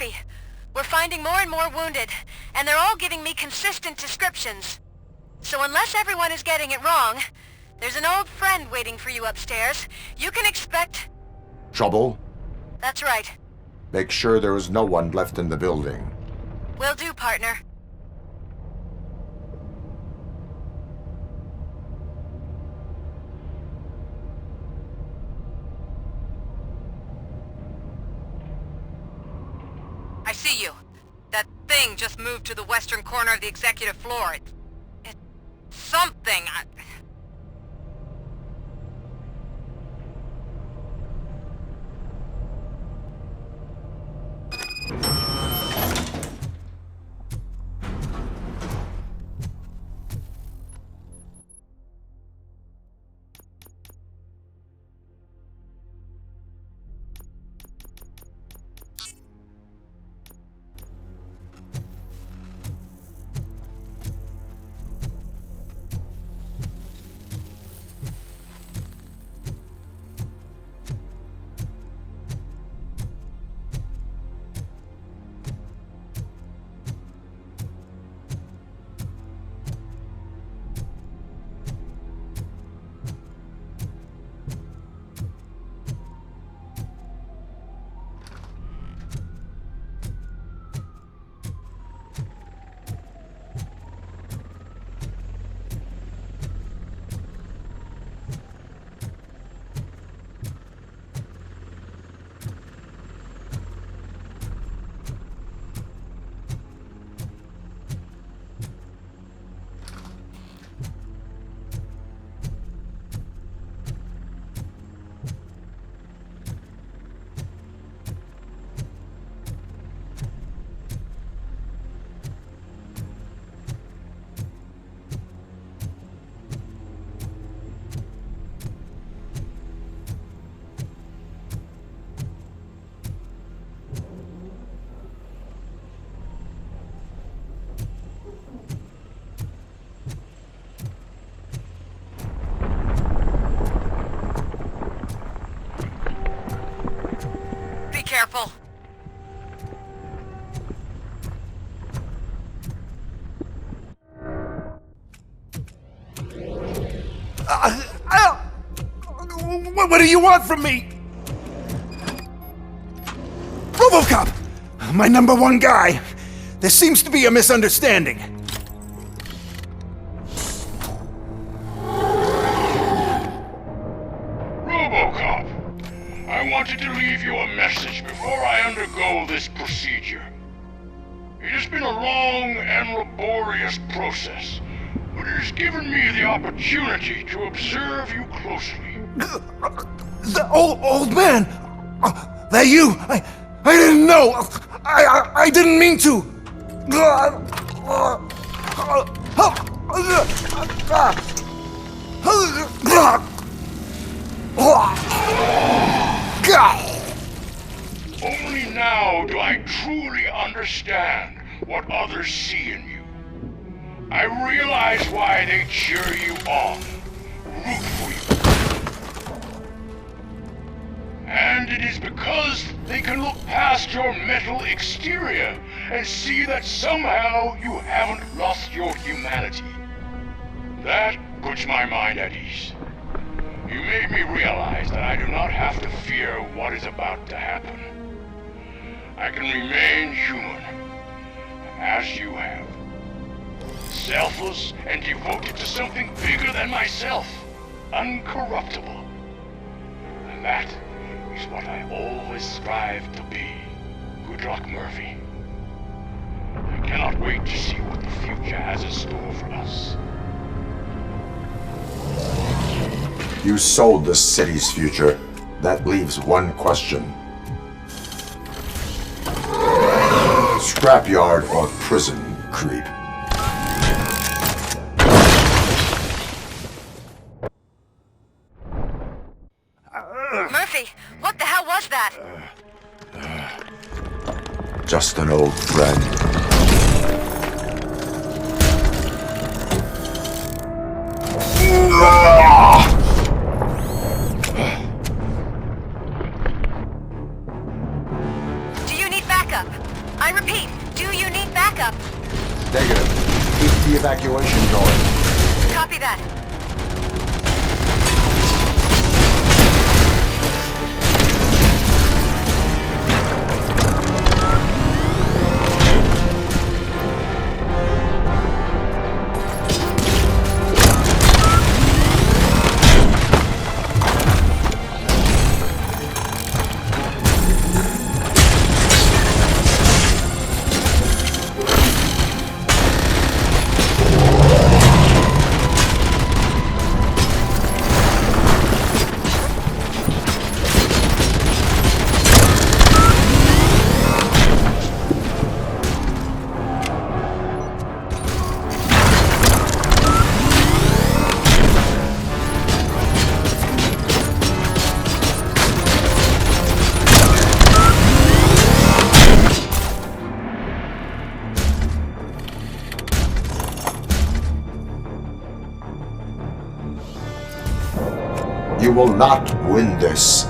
Murphy, we're finding more and more wounded, and they're all giving me consistent descriptions. So unless everyone is getting it wrong, there's an old friend waiting for you upstairs. You can expect... Trouble? That's right. Make sure there is no one left in the building. Will do, partner. I see you. That thing just moved to the western corner of the executive floor. It's something. Careful. What do you want from me? Robocop! My #1 guy. There seems to be a misunderstanding. Robocop! I wanted to leave you a message before I undergo this procedure. It has been a long and laborious process, but it has given me the opportunity to observe you closely. The old man! That you! I didn't know! I didn't mean to! Only now do I truly understand what others see in you. I realize why they cheer you on, root for you. And it is because they can look past your metal exterior and see that somehow you haven't lost your humanity. That puts my mind at ease. You made me realize that I do not have to fear what is about to happen. I can remain human, as you have. Selfless and devoted to something bigger than myself. Uncorruptible. And that is what I always strive to be. Good luck, Murphy. I cannot wait to see what the future has in store for us. You sold the city's future. That leaves one question. Scrapyard or prison, creep? Murphy, what the hell was that? Just an old friend. Do you need backup? Negative. Keep the evacuation going. Copy that. You will not win this.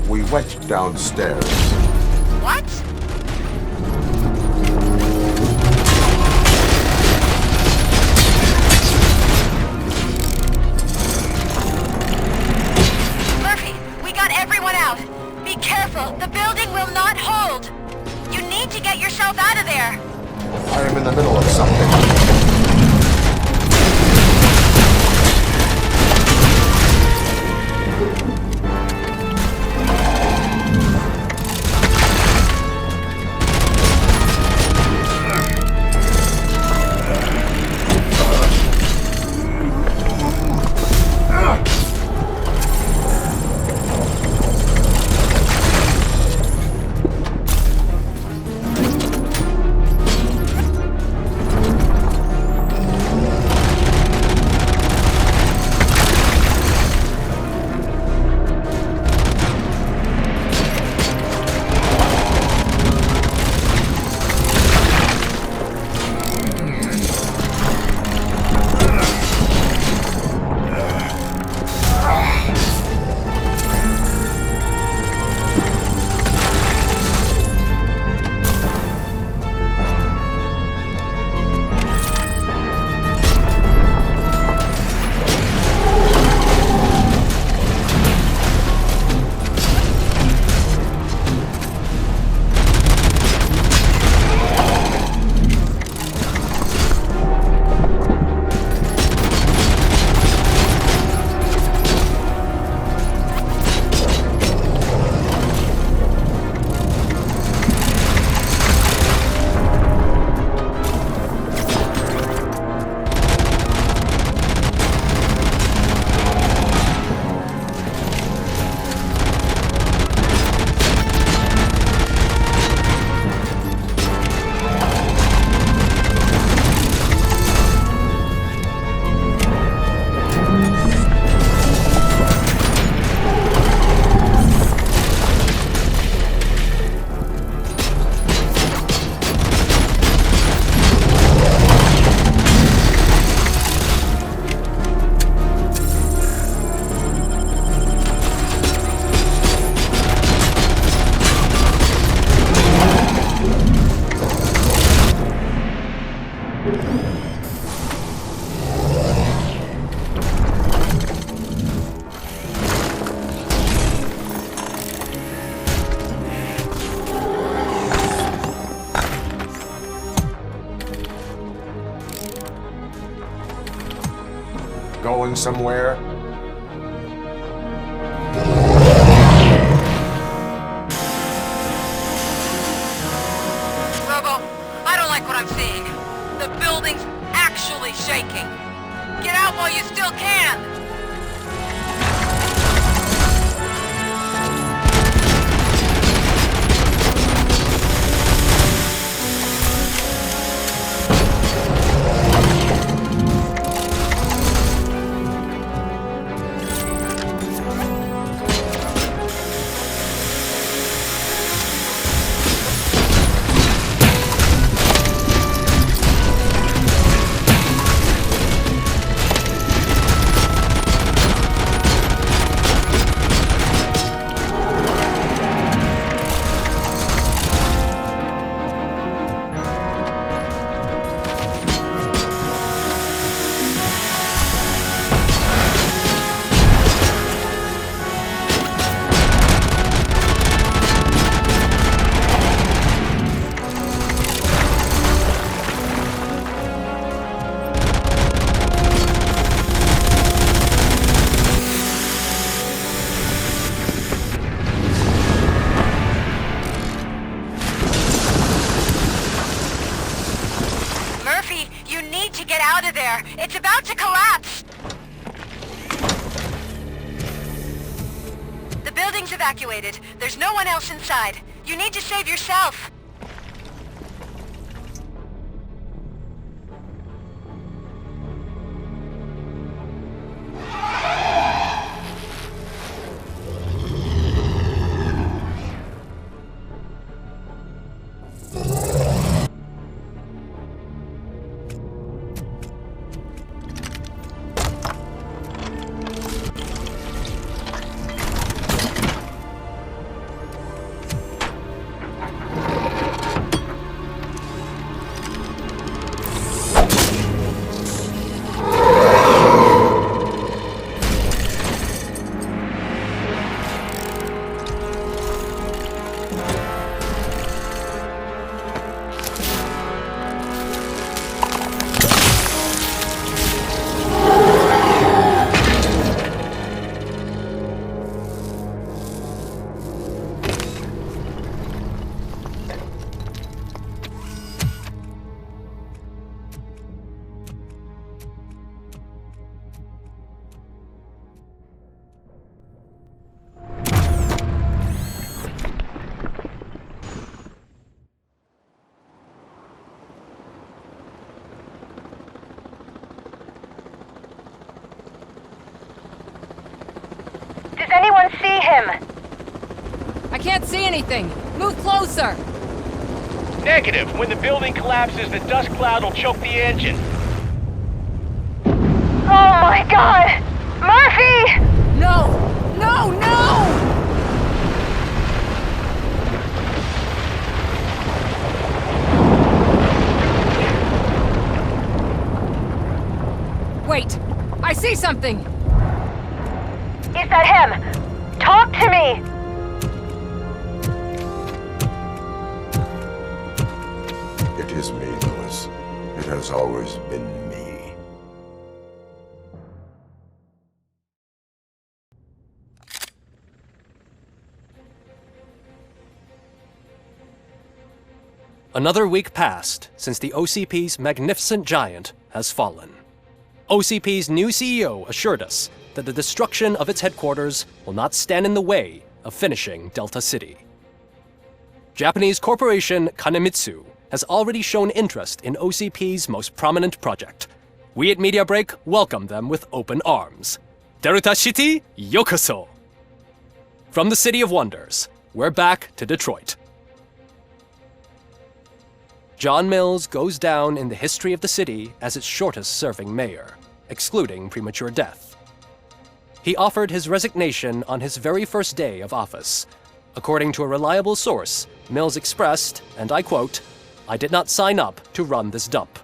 We went downstairs. What? Murphy, we got everyone out. Be careful, the building will not hold. You need to get yourself out of there. I am in the middle of something. Going somewhere? Robo, I don't like what I'm seeing. The building's actually shaking. Get out while you still can! Get out of there! It's about to collapse! The building's evacuated. There's no one else inside. You need to save yourself! Does anyone see him? I can't see anything. Move closer. Negative. When the building collapses, the dust cloud will choke the engine. Oh my god! Murphy! No! No, no! Wait! I see something! Is that him? Talk to me! It is me, Lewis. It has always been me. Another week passed since the OCP's magnificent giant has fallen. OCP's new CEO assured us that the destruction of its headquarters will not stand in the way of finishing Delta City. Japanese corporation Kanemitsu has already shown interest in OCP's most prominent project. We at Media Break welcome them with open arms. Delta City, yokoso! From the City of Wonders, we're back to Detroit. John Mills goes down in the history of the city as its shortest-serving mayor, excluding premature death. He offered his resignation on his very first day of office. According to a reliable source, Mills expressed, and I quote, "I did not sign up to run this dump."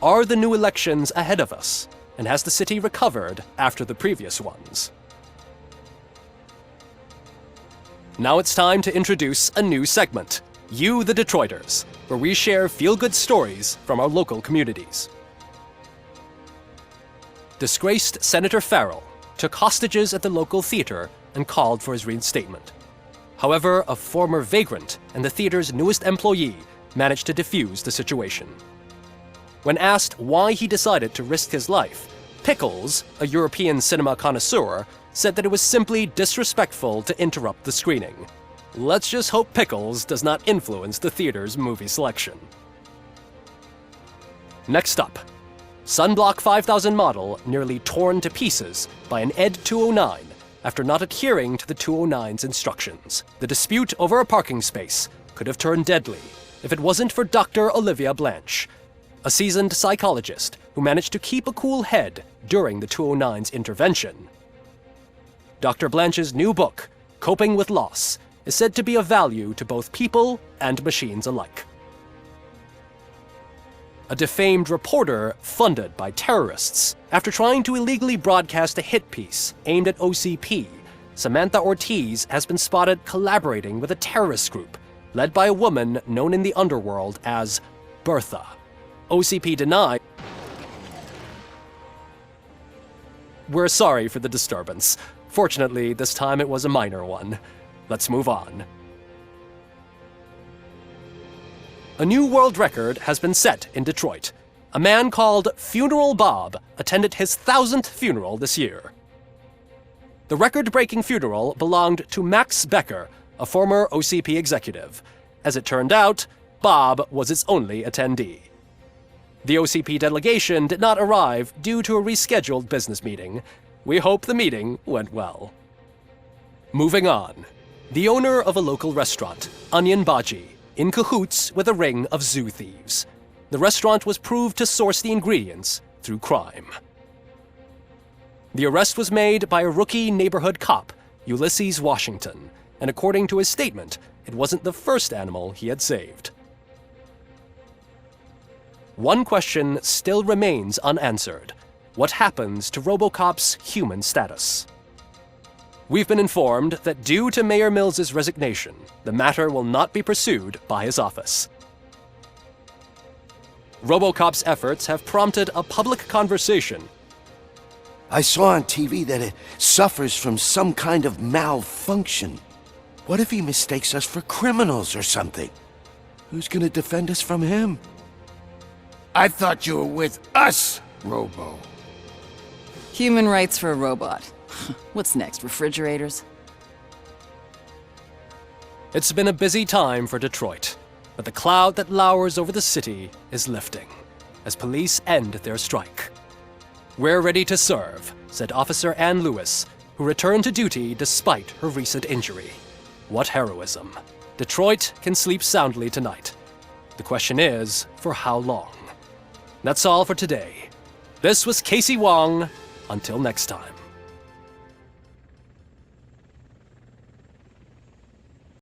Are the new elections ahead of us, and has the city recovered after the previous ones? Now it's time to introduce a new segment, You the Detroiters, where we share feel-good stories from our local communities. Disgraced Senator Farrell took hostages at the local theater and called for his reinstatement. However, a former vagrant and the theater's newest employee managed to defuse the situation. When asked why he decided to risk his life, Pickles, a European cinema connoisseur, said that it was simply disrespectful to interrupt the screening. Let's just hope Pickles does not influence the theater's movie selection. Next up, Sunblock 5000 model nearly torn to pieces by an ED 209 after not adhering to the 209's instructions. The dispute over a parking space could have turned deadly if it wasn't for Dr. Olivia Blanche, a seasoned psychologist who managed to keep a cool head during the 209's intervention. Dr. Blanche's new book, Coping with Loss, is said to be of value to both people and machines alike. A defamed reporter funded by terrorists after trying to illegally broadcast a hit piece aimed at OCP, Samantha Ortiz has been spotted collaborating with a terrorist group led by a woman known in the underworld as Bertha. OCP denied. We're sorry for the disturbance. Fortunately, this time it was a minor one. Let's move on. A new world record has been set in Detroit. A man called Funeral Bob attended his 1000th funeral this year. The record-breaking funeral belonged to Max Becker, a former OCP executive. As it turned out, Bob was its only attendee. The OCP delegation did not arrive due to a rescheduled business meeting. We hope the meeting went well. Moving on. The owner of a local restaurant, Onion Baji, in cahoots with a ring of zoo thieves. The restaurant was proved to source the ingredients through crime. The arrest was made by a rookie neighborhood cop, Ulysses Washington, and according to his statement, it wasn't the first animal he had saved. One question still remains unanswered. What happens to Robocop's human status? We've been informed that due to Mayor Mills's resignation, the matter will not be pursued by his office. Robocop's efforts have prompted a public conversation. I saw on TV that it suffers from some kind of malfunction. What if he mistakes us for criminals or something? Who's gonna defend us from him? I thought you were with us, Robo. Human rights for a robot. What's next, refrigerators? It's been a busy time for Detroit, but the cloud that lowers over the city is lifting as police end their strike. We're ready to serve, said Officer Ann Lewis, who returned to duty despite her recent injury. What heroism. Detroit can sleep soundly tonight. The question is, for how long? That's all for today. This was Casey Wong. Until next time.